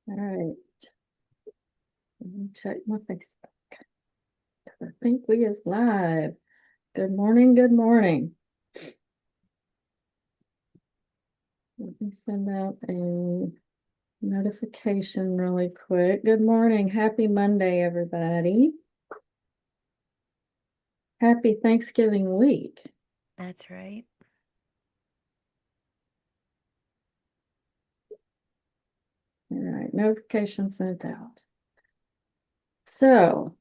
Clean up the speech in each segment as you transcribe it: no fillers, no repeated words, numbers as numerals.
All right, let me check my Facebook. I think we is live. Good morning, good morning. Let me send out a notification really quick. Good morning. Happy Monday, everybody. Happy Thanksgiving week. That's right. All right, notification sent out. So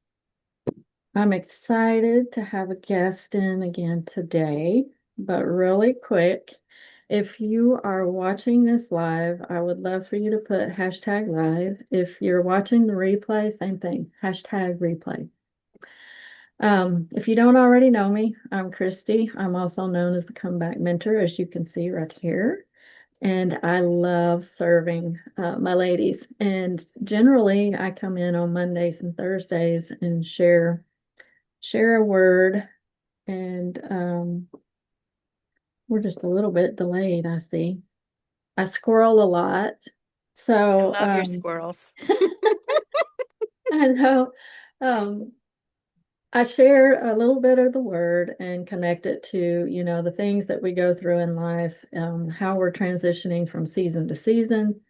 I'm excited to have a guest in again today, but really quick, if you are watching this live, I would love for you to put hashtag live. If you're watching the replay, same thing, hashtag replay. If you don't already know me, I'm Christy. I'm also known as the Comeback Mentor, as you can see right here. And I love serving my ladies. And generally, I come in on Mondays and Thursdays and share a word. And we're just a little bit delayed, I see. I squirrel a lot. I So love your squirrels. I know. Um, I share a little bit of the word and connect it to, the things that we go through in life, how we're transitioning from season to season.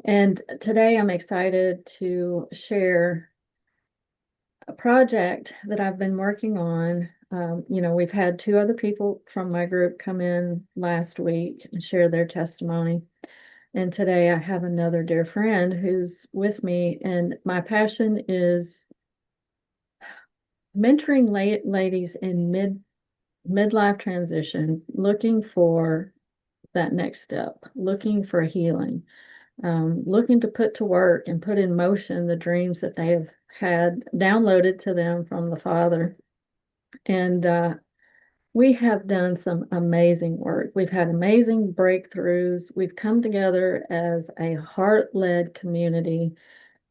And today I'm excited to share a project that I've been working on. We've had two other people from my group come in last week and share their testimony. And today I have another dear friend who's with me, and my passion is mentoring ladies in midlife transition, looking for that next step, looking for healing, looking to put to work and put in motion the dreams that they have had downloaded to them from the Father. And we have done some amazing work. We've had amazing breakthroughs. We've come together as a heart led community.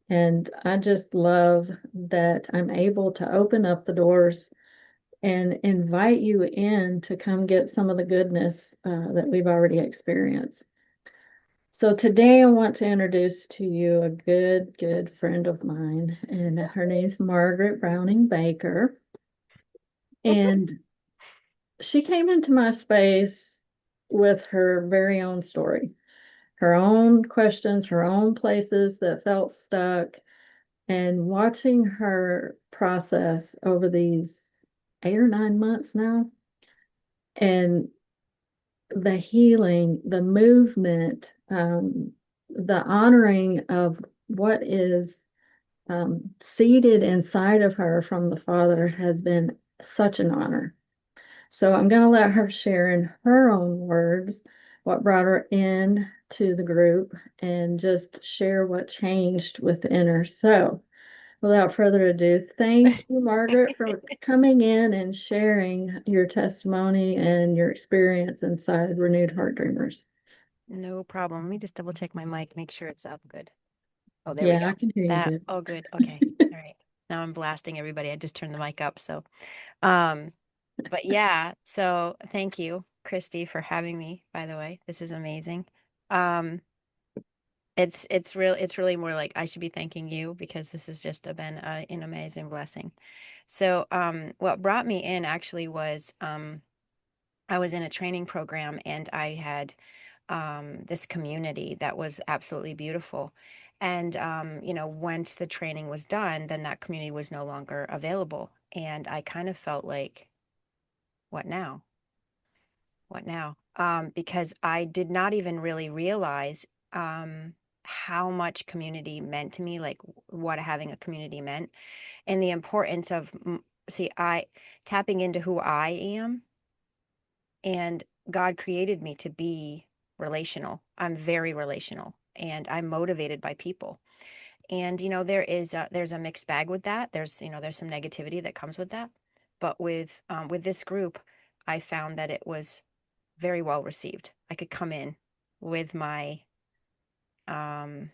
And I just love that I'm able to open up the doors and invite you in to come get some of the goodness that we've already experienced. So today I want to introduce to you a good friend of mine, and her name's Margaret Browning Baker. And she came into my space with her very own story, her own questions, her own places that felt stuck, and watching her process over these 8 or 9 months now, and the healing, the movement, the honoring of what is seated inside of her from the Father has been such an honor. So I'm going to let her share in her own words what brought her in to the group and just share what changed within her. So without further ado, thank you, Margaret, for coming in and sharing your testimony and your experience inside Renewed Heart Dreamers. No problem. Let me just double check my mic, make sure it's up good. Oh, there we Yeah, I go. can hear you good. Oh, good. Okay. All right. Now I'm blasting everybody. I just turned the mic up. Um, but yeah, so thank you, Christy, for having me, by the way. This is amazing. Um, it's really more like I should be thanking you because this has just been an amazing blessing. What brought me in actually was I was in a training program and I had this community that was absolutely beautiful. And, once the training was done, then that community was no longer available. And I kind of felt like, what now? What now? Because I did not even really realize how much community meant to me, like what having a community meant, and the importance of, I tapping into who I am. And God created me to be relational. I'm very relational and I'm motivated by people. And there's a mixed bag with that. There's some negativity that comes with that. But with this group, I found that it was very well received. I could come in with my um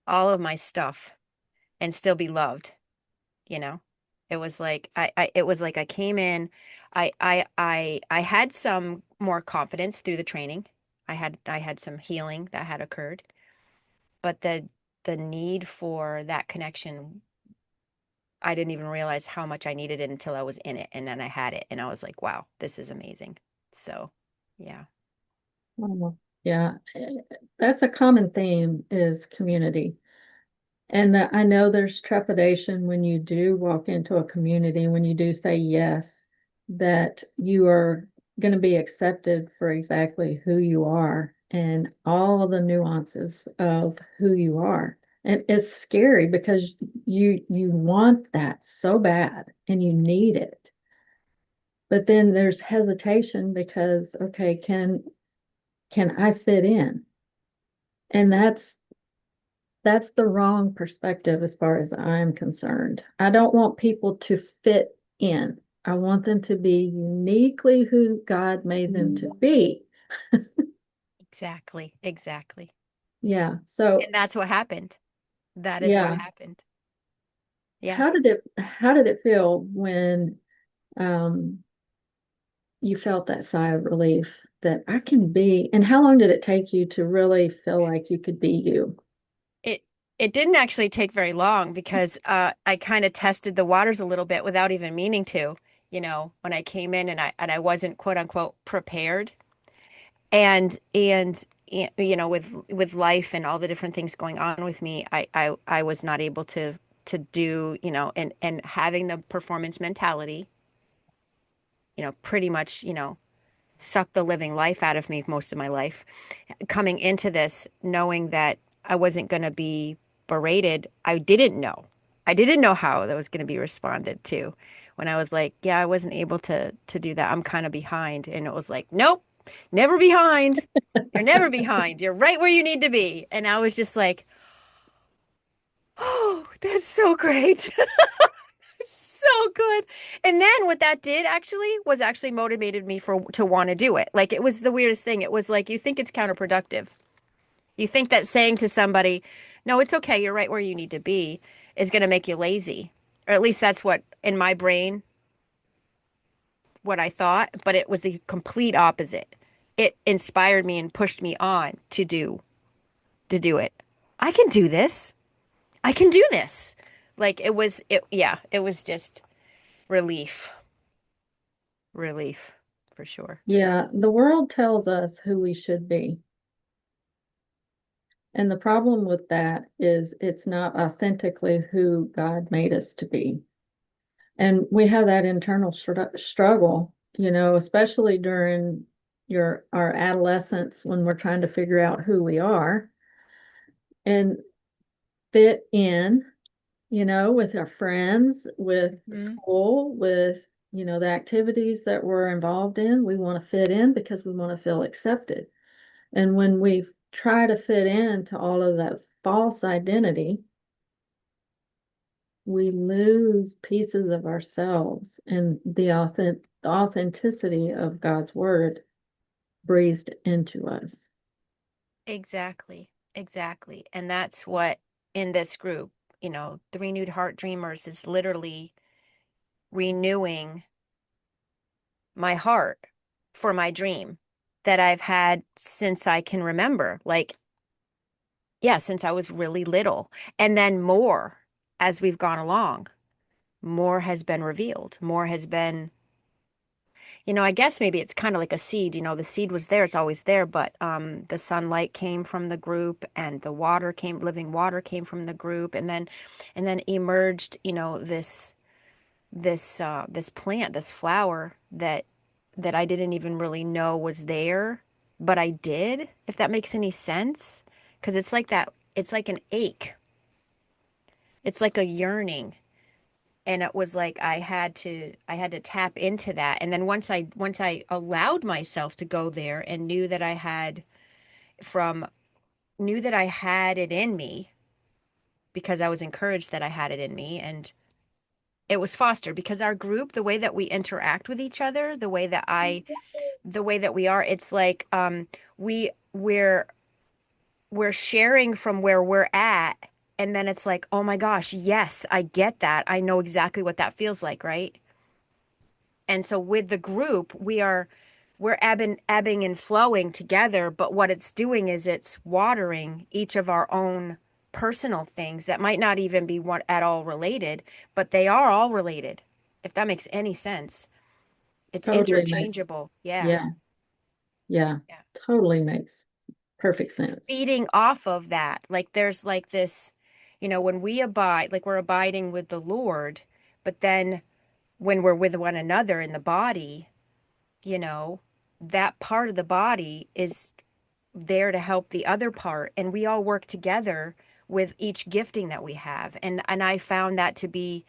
all of my stuff and still be loved, you know. It was like I came in, I had some more confidence through the training. I had some healing that had occurred, but the need for that connection, I didn't even realize how much I needed it until I was in it. And then I had it and I was like, wow, this is amazing. So, yeah. Oh, yeah, that's a common theme is community. And I know there's trepidation when you do walk into a community, when you do say yes, that you are going to be accepted for exactly who you are and all of the nuances of who you are. And it's scary because you want that so bad and you need it. But then there's hesitation because, okay, can I fit in? And that's the wrong perspective as far as I'm concerned. I don't want people to fit in. I want them to be uniquely who God made them to be. Exactly. Exactly. Yeah. So, And that's what happened. That is what yeah. happened. Yeah. How did it feel when um you felt that sigh of relief that I can be, and how long did it take you to really feel like you could be you? It it didn't actually take very long because I kind of tested the waters a little bit without even meaning to, when I came in and I wasn't quote unquote prepared. And with life and all the different things going on with me, I was not able to do, and having the performance mentality, pretty much, sucked the living life out of me most of my life. Coming into this, knowing that I wasn't going to be berated, I didn't know. I didn't know how that was going to be responded to. When I was like, yeah, I wasn't able to do that. I'm kind of behind. And it was like, nope, never behind. You're never behind. You're right where you need to be. And I was just like, oh, that's so great. So good. And then what that did actually was actually motivated me to want to do it. Like it was the weirdest thing. It was like you think it's counterproductive. You think that saying to somebody, no, it's okay, you're right where you need to be, is going to make you lazy. Or at least that's what in my brain, what I thought, but it was the complete opposite. It inspired me and pushed me on to do it. I can do this. I can do this. Like yeah, it was just relief. Relief for sure. Yeah, the world tells us who we should be. And the problem with that is it's not authentically who God made us to be. And we have that internal struggle, especially during our adolescence when we're trying to figure out who we are and fit in, with our friends, with Hmm. school, with, the activities that we're involved in. We want to fit in because we want to feel accepted. And when we try to fit into all of that false identity, we lose pieces of ourselves and the authenticity of God's word breathed into us. Exactly. Exactly. And that's what in this group, the Renewed Heart Dreamers is literally renewing my heart for my dream that I've had since I can remember. Like, yeah, since I was really little. And then more as we've gone along, more has been revealed. More has been, I guess maybe it's kind of like a seed, the seed was there, it's always there, but the sunlight came from the group and the living water came from the group and then emerged, this plant, this flower that I didn't even really know was there, but I did, if that makes any sense. Because it's like that, it's like an ache. It's like a yearning. And it was like I had to tap into that. And then once I allowed myself to go there and from knew that I had it in me because I was encouraged that I had it in me and it was fostered because our group, the way that we interact with each other, the way that we are, it's like we we're sharing from where we're at, and then it's like, oh my gosh, yes, I get that. I know exactly what that feels like, right? And so with the group, we are we're ebbing and flowing together, but what it's doing is it's watering each of our own personal things that might not even be one at all related, but they are all related, if that makes any sense. It's Totally makes, interchangeable. Yeah. yeah, yeah, Yeah. totally makes perfect sense. Feeding off of that. Like there's like this, when we abide, like we're abiding with the Lord, but then when we're with one another in the body, you know, that part of the body is there to help the other part, and we all work together with each gifting that we have. And I found that to be,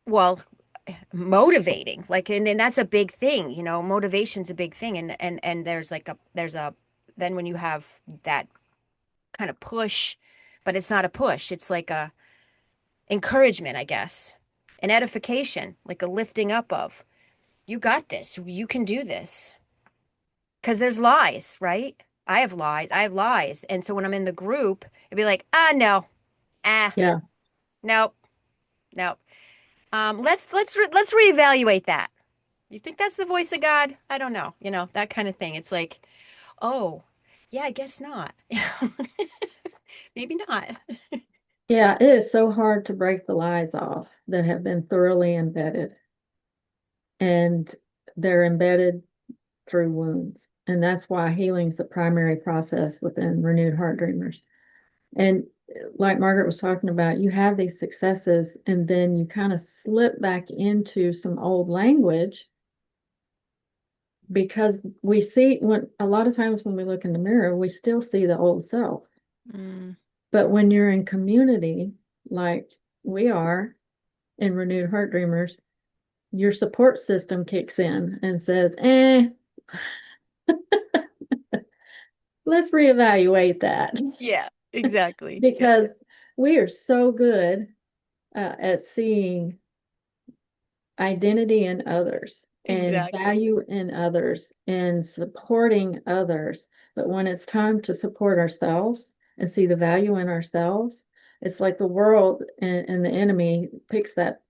well, motivating. Like, and that's a big thing, motivation's a big thing. And there's a then when you have that kind of push, but it's not a push, it's like a encouragement, I guess, an edification, like a lifting up of, you got this, you can do this. Because there's lies, right? I have lies. And so when I'm in the group, it'd be like, no, ah, Yeah, nope, nope. Let's reevaluate that. You think that's the voice of God? I don't know, that kind of thing. It's like, oh, yeah, I guess not. Maybe not. yeah, it is so hard to break the lies off that have been thoroughly embedded, and they're embedded through wounds. And that's why healing is the primary process within renewed heart dreamers. And like Margaret was talking about, you have these successes, and then you kind of slip back into some old language because we see when a lot of times when we look in the mirror, we still see the old self. Mm, But when you're in community, like we are in Renewed Heart Dreamers, your support system kicks in and says, let's reevaluate that. yeah, exactly. Yeah, Because we are so good at seeing identity in others and exactly. value in others and supporting others. But when it's time to support ourselves and see the value in ourselves, it's like the world and the enemy picks that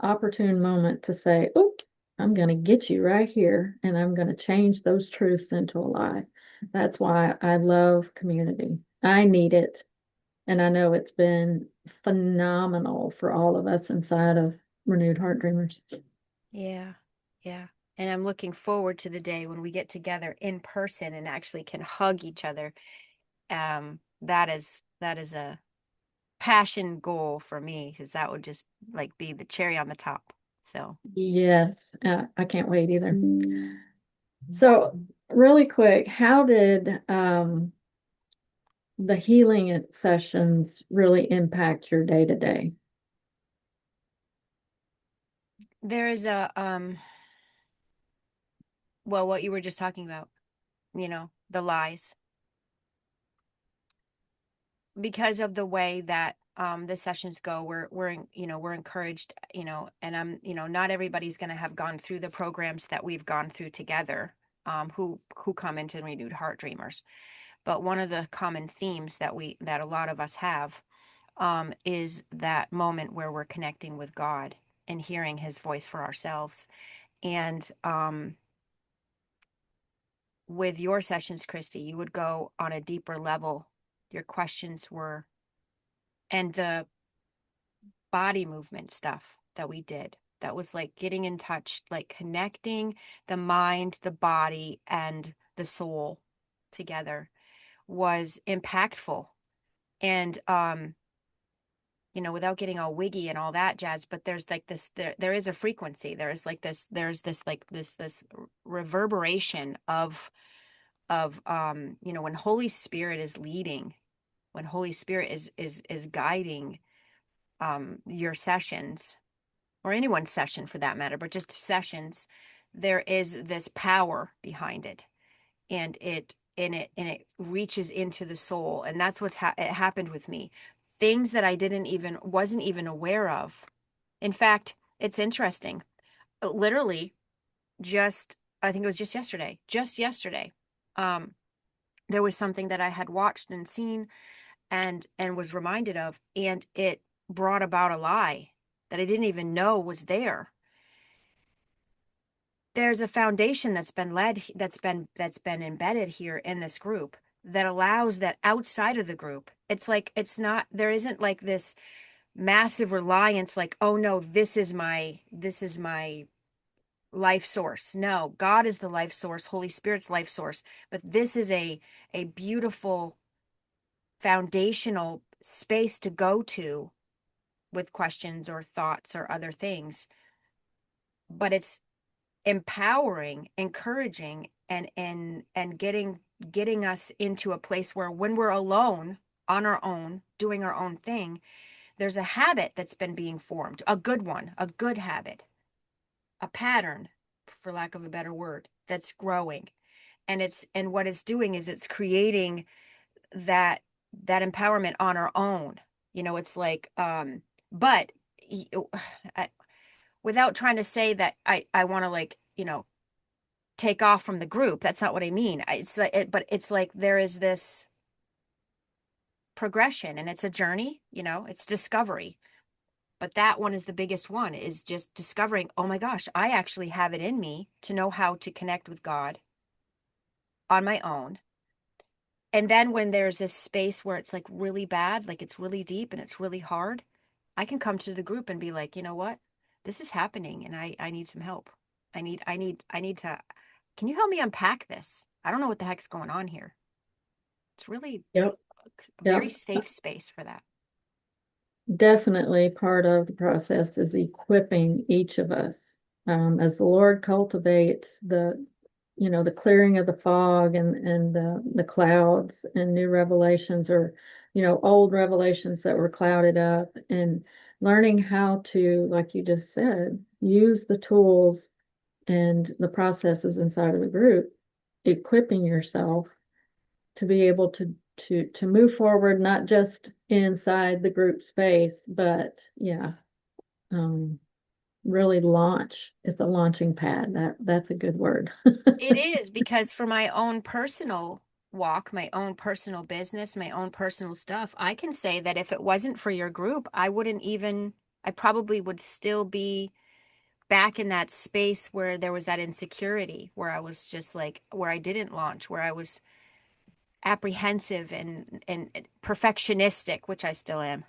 opportune moment to say, oh, I'm going to get you right here and I'm going to change those truths into a lie. That's why I love community. I need it. And I know it's been phenomenal for all of us inside of Renewed Heart Dreamers. Yeah, yeah. And I'm looking forward to the day when we get together in person and actually can hug each other. That is a passion goal for me because that would just like be the cherry on the top. So Yes, I can't wait either. So, really quick, how did the healing sessions really impact your day to day? there is a well, what you were just talking about, the lies, because of the way that the sessions go, we're encouraged, and not everybody's going to have gone through the programs that we've gone through together, who come into Renewed Heart Dreamers. But one of the common themes that a lot of us have, is that moment where we're connecting with God and hearing His voice for ourselves. And with your sessions, Christy, you would go on a deeper level. Your questions were, and the body movement stuff that we did, that was like getting in touch, like connecting the mind, the body, and the soul together, was impactful. And without getting all wiggy and all that jazz, but there's like this, there is a frequency. There's this like this reverberation of when Holy Spirit is leading, when Holy Spirit is guiding your sessions, or anyone's session for that matter, but just sessions, there is this power behind it, and it reaches into the soul. And that's it happened with me. Things that I wasn't even aware of. In fact, it's interesting. Literally, just I think it was just yesterday. Um, there was something that I had watched and seen and was reminded of, and it brought about a lie that I didn't even know was there. there's a foundation that's been embedded here in this group that allows that outside of the group. It's like there isn't like this massive reliance like, oh no, this is my life source. No, God is the life source, Holy Spirit's life source, but this is a beautiful foundational space to go to with questions or thoughts or other things. But it's empowering, encouraging, and getting us into a place where when we're alone on our own doing our own thing, there's a habit that's been being formed, a good one, a good habit, a pattern, for lack of a better word, that's growing. And what it's doing is it's creating that empowerment on our own. It's like, but I, without trying to say that I want to, like, take off from the group. That's not what I mean. It's like but it's like there is this progression, and it's a journey, it's discovery. But that one is the biggest one, is just discovering, oh my gosh, I actually have it in me to know how to connect with God on my own. And then when there's this space where it's like really bad, like it's really deep and it's really hard, I can come to the group and be like, you know what? This is happening and I need some help. I need to, can you help me unpack this? I don't know what the heck's going on here. It's really Yep. a very Yep. safe space for that. Definitely part of the process is equipping each of us. As the Lord cultivates the clearing of the fog and the clouds and new revelations, or, old revelations that were clouded up, and learning how to, like you just said, use the tools and the processes inside of the group, equipping yourself to be able to move forward, not just inside the group space, but yeah, um, really launch. It's a launching pad. That's a good word. It is, because for my own personal walk, my own personal business, my own personal stuff, I can say that if it wasn't for your group, I probably would still be back in that space where there was that insecurity, where I was just like, where I didn't launch, where I was apprehensive and perfectionistic, which I still am.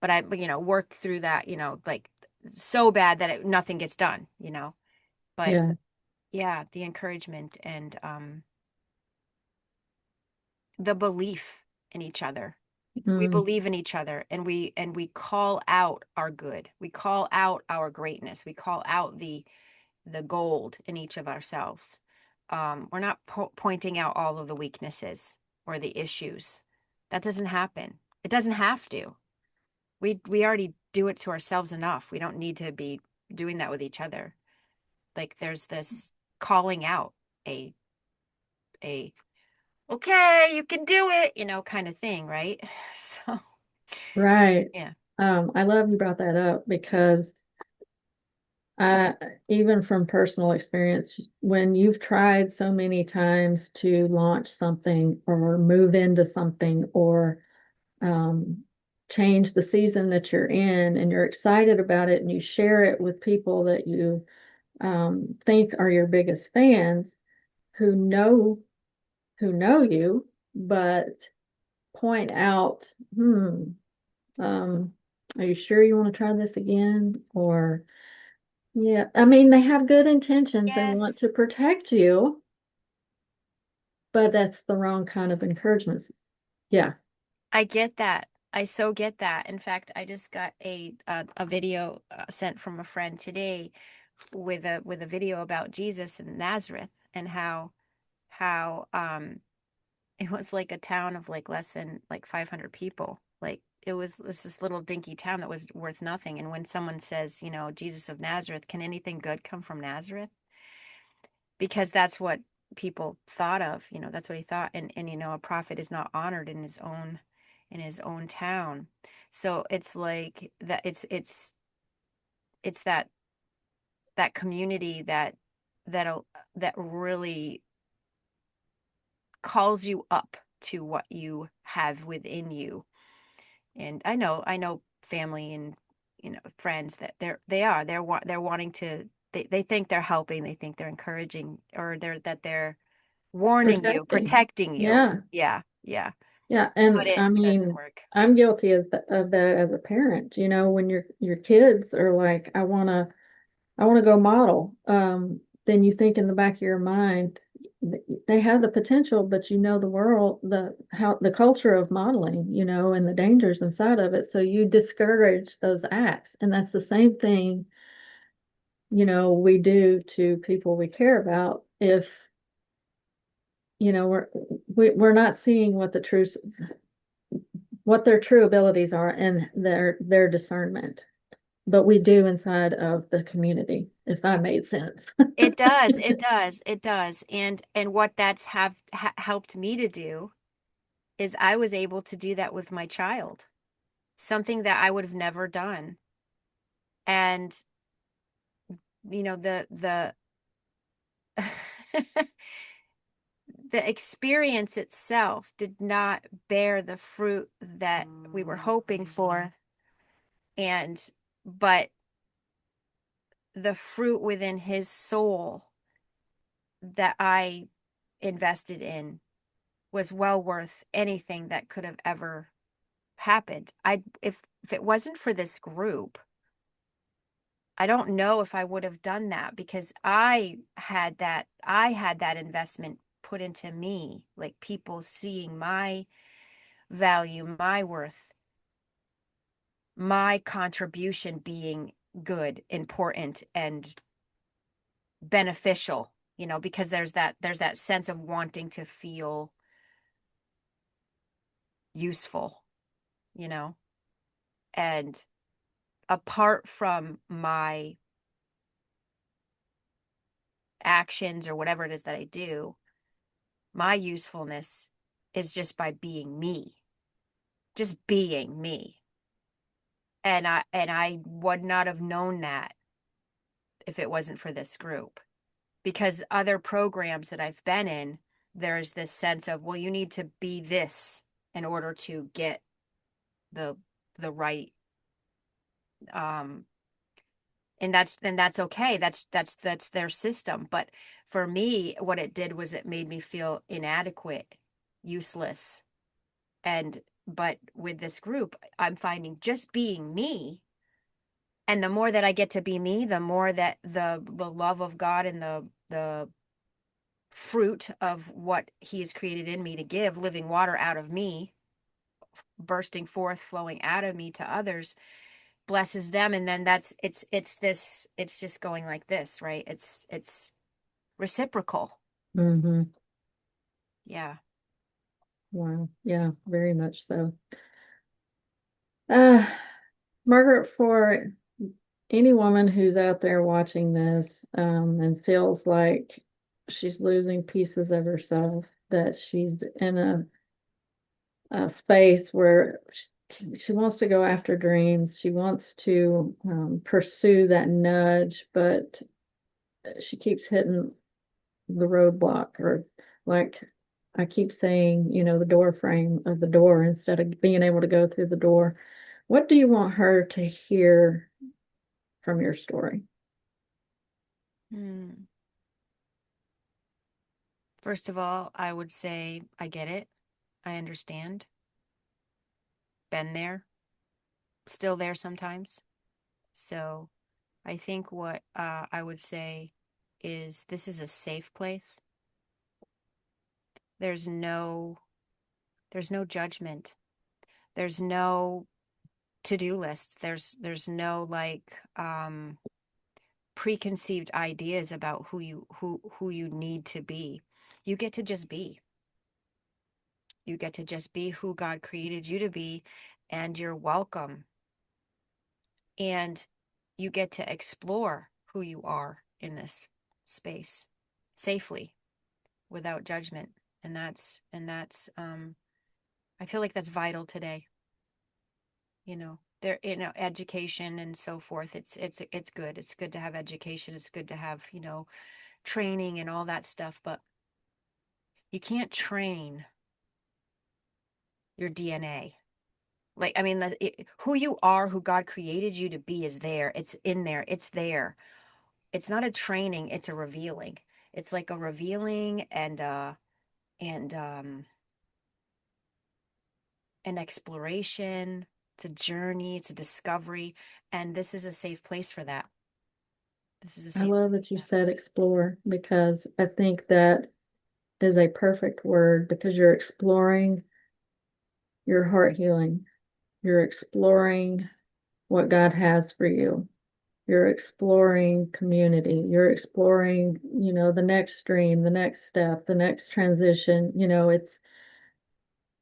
But I, worked through that, like so bad that nothing gets done. But Yeah. yeah, the encouragement and the belief in each other. We Mm, believe in each other, and we call out our good. We call out our greatness. We call out the gold in each of ourselves. We're not pointing out all of the weaknesses or the issues. That doesn't happen. It doesn't have to. We already do it to ourselves enough. We don't need to be doing that with each other. Like there's this calling out, a a okay, you can do it, kind of thing, right? So, right. yeah. I love you brought that up because I, even from personal experience, when you've tried so many times to launch something or move into something, or um, change the season that you're in, and you're excited about it and you share it with people that you think are your biggest fans, who know you, but point out, um, are you sure you want to try this again? Or, yeah, I mean, they have good intentions. They want Yes, to protect you, but that's the wrong kind of encouragement. Yeah. I get that. I so get that. In fact, I just got a video sent from a friend today with a video about Jesus in Nazareth, and how it was like a town of like less than like 500 people. Like it was this little dinky town that was worth nothing. And when someone says, Jesus of Nazareth, can anything good come from Nazareth? Because that's what people thought of, that's what he thought. And a prophet is not honored in his own town. So it's like that, it's that community that that really calls you up to what you have within you. And I know family and friends that they're wanting to they think they're helping, they think they're encouraging, or they're warning you, Protecting. protecting you. Yeah. Yeah, yeah. Yeah. But And it I doesn't mean, work. I'm guilty of that as a parent, when your kids are like, I want to go model. Then you think in the back of your mind, they have the potential, but the world, the culture of modeling, and the dangers inside of it. So you discourage those acts. And that's the same thing, we do to people we care about if, we're not seeing what their true abilities are and their discernment. But we do inside of the community, if that made sense. It does, it does, it does. And what that's have ha helped me to do is I was able to do that with my child, something that I would have never done. And the the experience itself did not bear the fruit that we were hoping for. And but the fruit within his soul that I invested in was well worth anything that could have ever happened. If it wasn't for this group, I don't know if I would have done that, because I had that investment put into me, like people seeing my value, my worth, my contribution being good, important, and beneficial, because there's that sense of wanting to feel useful, you know. And apart from my actions or whatever it is that I do, my usefulness is just by being me, just being me. And I would not have known that if it wasn't for this group. Because other programs that I've been in, there's this sense of, well, you need to be this in order to get the the right, um and that's okay. That's their system. But for me, what it did was it made me feel inadequate, useless. And but with this group, I'm finding just being me, and the more that I get to be me, the more that the love of God and the fruit of what he has created in me to give, living water out of me, bursting forth, flowing out of me to others, blesses them. And then it's just going like this, right? It's reciprocal. Hmm. Yeah. Wow. Yeah, very much so. Uh, Margaret, for any woman who's out there watching this, and feels like she's losing pieces of herself, that she's in a space where she wants to go after dreams, she wants to pursue that nudge, but she keeps hitting the roadblock, or like I keep saying, the door frame of the door instead of being able to go through the door. What do you want her to hear from your story? Hmm. First of all, I would say I get it. I understand. Been there, still there sometimes. So I think what I would say is this is a safe place. There's no there's no judgment. There's no to-do list. There's no like preconceived ideas about who you need to be. You get to just be. You get to just be who God created you to be, and you're welcome. And you get to explore who you are in this space safely, without judgment. And that's I feel like that's vital today. There, education and so forth. It's good. It's good to have education. It's good to have, training and all that stuff, but you can't train your DNA. Like, I mean, who you are, who God created you to be is there. It's in there. It's there. it's not a training, it's a revealing. It's like a revealing and an exploration. It's a journey, it's a discovery, and this is a safe place for that. This is a I safe love place that you for that. said explore because I think that is a perfect word because you're exploring your heart healing. You're exploring what God has for you. You're exploring community. You're exploring, the next stream, the next step, the next transition.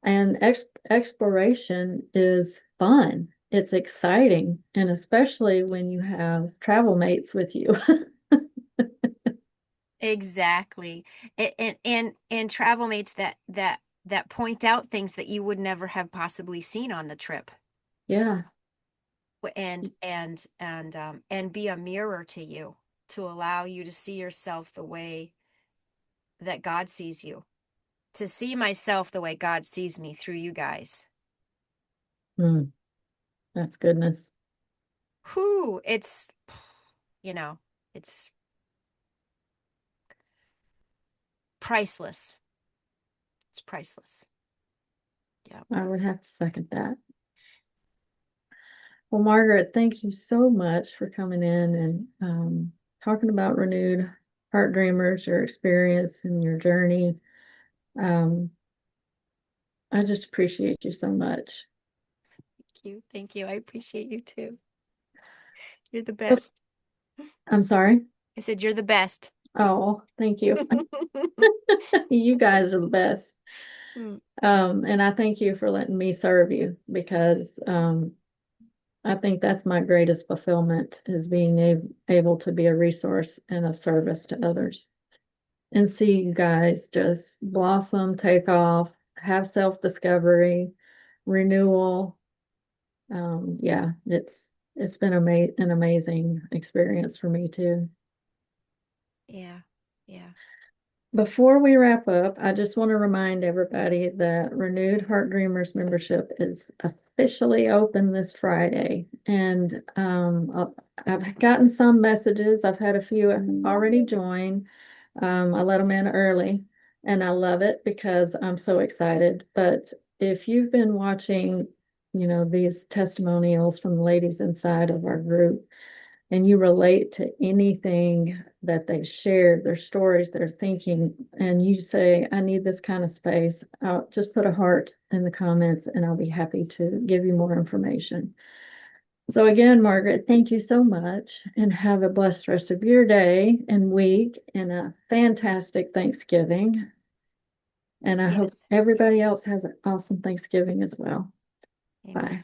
And exploration is fun. It's exciting. And especially when you have travel mates with you. Exactly. And travel mates that point out things that you would never have possibly seen on the trip. Yeah. And be a mirror to you, to allow you to see yourself the way that God sees you, to see myself the way God sees me through you guys. Mm, that's goodness. Whoo, you know, it's priceless. It's priceless. Yeah. I would have to second that. Well, Margaret, thank you so much for coming in and talking about Renewed Heart Dreamers, your experience and your journey. Um, I just appreciate you so much. Thank you. Thank you. I appreciate you too. You're the Oh, best. I'm sorry. I said you're the best. Oh, thank you. You guys are the best. Mm, And I thank you for letting me serve you because I think that's my greatest fulfillment is being able to be a resource and of service to others and see you guys just blossom, take off, have self-discovery, renewal. Yeah, it's been an amazing experience for me too. yeah. Yeah. Before we wrap up, I just want to remind everybody that Renewed Heart Dreamers membership is officially open this Friday. And I've gotten some messages. I've had a few already join. I let them in early, and I love it because I'm so excited. But if you've been watching, these testimonials from the ladies inside of our group, and you relate to anything that they've shared, their stories, their thinking, and you say, I need this kind of space, I'll just put a heart in the comments and I'll be happy to give you more information. So, again, Margaret, thank you so much and have a blessed rest of your day and week and a fantastic Thanksgiving. And I hope Yes. You everybody too. else has an awesome Thanksgiving as well. Amen. Bye.